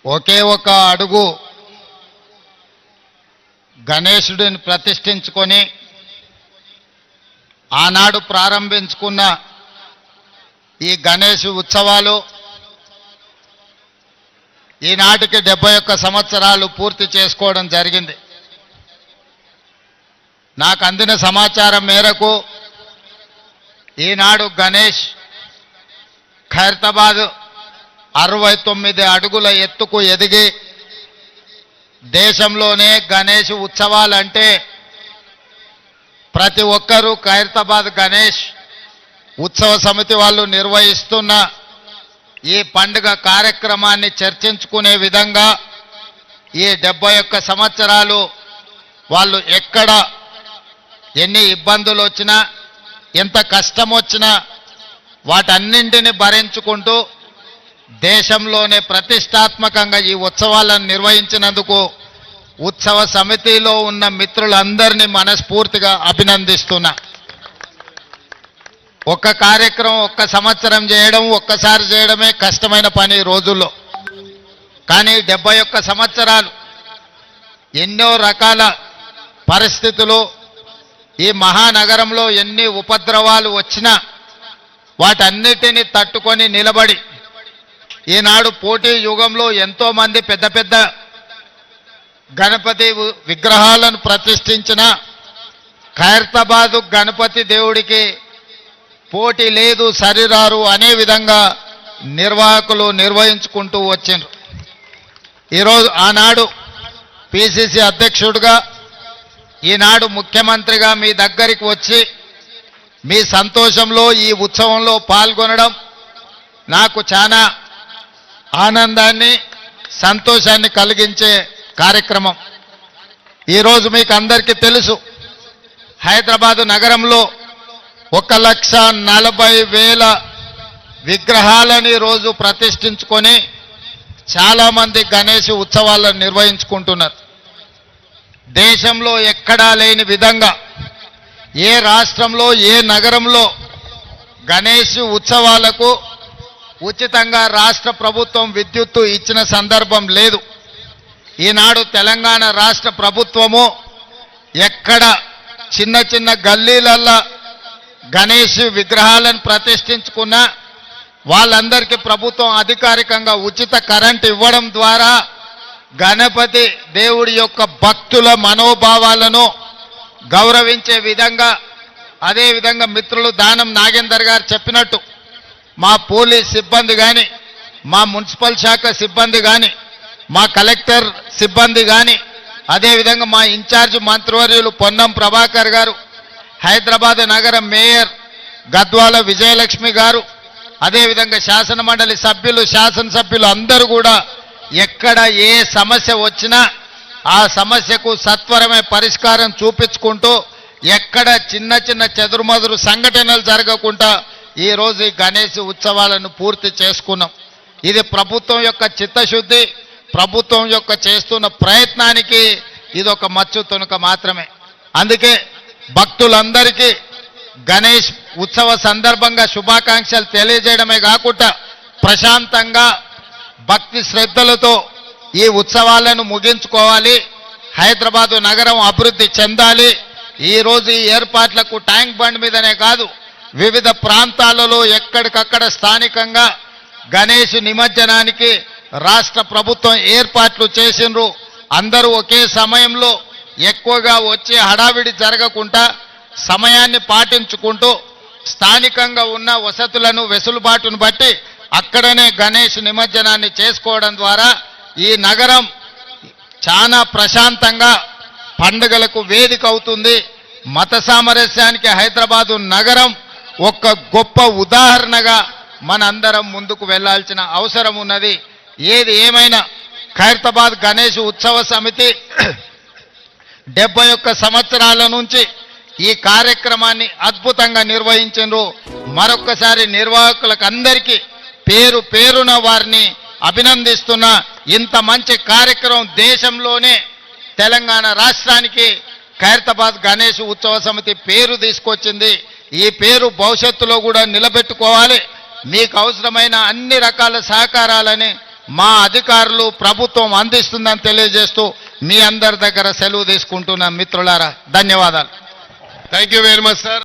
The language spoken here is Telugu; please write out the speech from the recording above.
ఒకే ఒక అడుగు గణేశుడిని ప్రతిష్ఠించుకొని ఆనాడు ప్రారంభించుకున్న ఈ గణేష్ ఉత్సవాలు ఈనాటికి 71 సంవత్సరాలు పూర్తి చేసుకోవడం జరిగింది. నాకు అందిన సమాచారం మేరకు ఈనాడు గణేష్ ఖైరతాబాద్ 69 అడుగుల ఎత్తుకు ఎదిగి దేశంలోనే గణేష్ ఉత్సవాలంటే ప్రతి ఒక్కరూ ఖైరతాబాద్ గణేష్ ఉత్సవ సమితి వాళ్ళు నిర్వహిస్తున్న ఈ పండుగ కార్యక్రమాన్ని చర్చించుకునే విధంగా ఈ 71 సంవత్సరాలు వాళ్ళు ఎక్కడ ఎన్ని ఇబ్బందులు వచ్చినా ఎంత కష్టం వచ్చినా వాటన్నింటిని భరించుకుంటూ దేశంలోనే ప్రతిష్టాత్మకంగా ఈ ఉత్సవాలను నిర్వహించినందుకు ఉత్సవ సమితిలో ఉన్న మిత్రులందరినీ మనస్ఫూర్తిగా అభినందిస్తున్నా. ఒక్క కార్యక్రమం ఒక్క సంవత్సరం చేయడం ఒక్కసారి చేయడమే కష్టమైన పని రోజుల్లో. కానీ 71 సంవత్సరాలు ఎన్నో రకాల పరిస్థితులు ఈ మహానగరంలో ఎన్ని ఉపద్రవాలు వచ్చినా వాటన్నిటిని తట్టుకొని నిలబడి ఈనాడు పోటీ యుగంలో ఎంతోమంది పెద్ద పెద్ద గణపతి విగ్రహాలను ప్రతిష్ఠించిన ఖైరతాబాదు గణపతి దేవుడికి పోటీ లేదు సరిరారు అనే విధంగా నిర్వాహకులు నిర్వహించుకుంటూ వచ్చిండ్రు. ఈరోజు ఆనాడు పిసిసి అధ్యక్షుడిగా ఈనాడు ముఖ్యమంత్రిగా మీ దగ్గరికి వచ్చి మీ సంతోషంలో ఈ ఉత్సవంలో పాల్గొనడం నాకు చాలా ఆనందాన్ని సంతోషాన్ని కలిగించే కార్యక్రమం. ఈరోజు మీకు అందరికీ తెలుసు, హైదరాబాదు నగరంలో 1,40,000 విగ్రహాలని రోజు ప్రతిష్ఠించుకొని చాలామంది గణేష్ ఉత్సవాలను నిర్వహించుకుంటున్నారు. దేశంలో ఎక్కడా లేని విధంగా ఏ రాష్ట్రంలో ఏ నగరంలో గణేష్ ఉత్సవాలకు ఉచితంగా రాష్ట్ర ప్రభుత్వం విద్యుత్తు ఇచ్చిన సందర్భం లేదు. ఈనాడు తెలంగాణ రాష్ట్ర ప్రభుత్వము ఎక్కడ చిన్న చిన్న గల్లీలల్లో గణేష్ విగ్రహాలను ప్రతిష్ఠించుకున్నా వాళ్ళందరికీ ప్రభుత్వం అధికారికంగా ఉచిత కరెంట్ ఇవ్వడం ద్వారా గణపతి దేవుడి యొక్క భక్తుల మనోభావాలను గౌరవించే విధంగా, అదేవిధంగా మిత్రులు దానం నాగేందర్ గారు చెప్పినట్టు మా పోలీస్ సిబ్బంది కానీ, మా మున్సిపల్ శాఖ సిబ్బంది కానీ, మా కలెక్టర్ సిబ్బంది కానీ, అదేవిధంగా మా ఇన్ఛార్జ్ మంత్రివర్యులు పొన్నం ప్రభాకర్ గారు, హైదరాబాద్ నగర మేయర్ గద్వాల విజయలక్ష్మి గారు, అదేవిధంగా శాసన మండలి సభ్యులు శాసనసభ్యులు అందరూ కూడా ఎక్కడ ఏ సమస్య వచ్చినా ఆ సమస్యకు సత్వరమే పరిష్కారం చూపించుకుంటూ ఎక్కడ చిన్న చిన్న చెదురుమదురు సంఘటనలు జరగకుండా ఈరోజు ఈ గణేష్ ఉత్సవాలను పూర్తి చేసుకున్నాం. ఇది ప్రభుత్వం యొక్క చిత్తశుద్ధి, ప్రభుత్వం యొక్క చేస్తున్న ప్రయత్నానికి ఇదొక మచ్చు తునక మాత్రమే. అందుకే భక్తులందరికీ గణేష్ ఉత్సవ సందర్భంగా శుభాకాంక్షలు తెలియజేయడమే కాకుండా ప్రశాంతంగా భక్తి శ్రద్ధలతో ఈ ఉత్సవాలను ముగించుకోవాలి, హైదరాబాదు నగరం అభివృద్ధి చెందాలి. ఈరోజు ఈ ఏర్పాట్లకు ట్యాంక్ బండ్ మీదనే కాదు వివిధ ప్రాంతాలలో ఎక్కడికక్కడ స్థానికంగా గణేష్ నిమజ్జనానికి రాష్ట్ర ప్రభుత్వం ఏర్పాట్లు చేసిండ్రు. అందరూ ఒకే సమయంలో ఎక్కువగా వచ్చే హడావిడి జరగకుండా సమయాన్ని పాటించుకుంటూ స్థానికంగా ఉన్న వసతులను వెసులుబాటును బట్టి అక్కడనే గణేష్ నిమజ్జనాన్ని చేసుకోవడం ద్వారా ఈ నగరం చాలా ప్రశాంతంగా పండుగలకు వేదిక అవుతుంది. మత సామరస్యానికి హైదరాబాదు నగరం ఒక గొప్ప ఉదాహరణగా మనందరం ముందుకు వెళ్లాల్సిన అవసరం ఉన్నది. ఏది ఏమైనా ఖైరతాబాద్ గణేష్ ఉత్సవ సమితి 71 సంవత్సరాల నుంచి ఈ కార్యక్రమాన్ని అద్భుతంగా నిర్వహించారు. మరొక్కసారి నిర్వాహకులకు అందరికీ పేరు పేరున వారిని అభినందిస్తున్నా. ఇంత మంచి కార్యక్రమం దేశంలోనే తెలంగాణ రాష్ట్రానికి ఖైరతాబాద్ గణేష్ ఉత్సవ సమితి పేరు తీసుకొచ్చింది. ఈ పేరు భవిష్యత్తులో కూడా నిలబెట్టుకోవాలి. మీకు అవసరమైన అన్ని రకాల సహకారాలని మా అధికారులు ప్రభుత్వం అందిస్తుందని తెలియజేస్తూ మీ అందరి దగ్గర సెలవు తీసుకుంటున్న మిత్రులారా ధన్యవాదాలు. Thank you very much sir.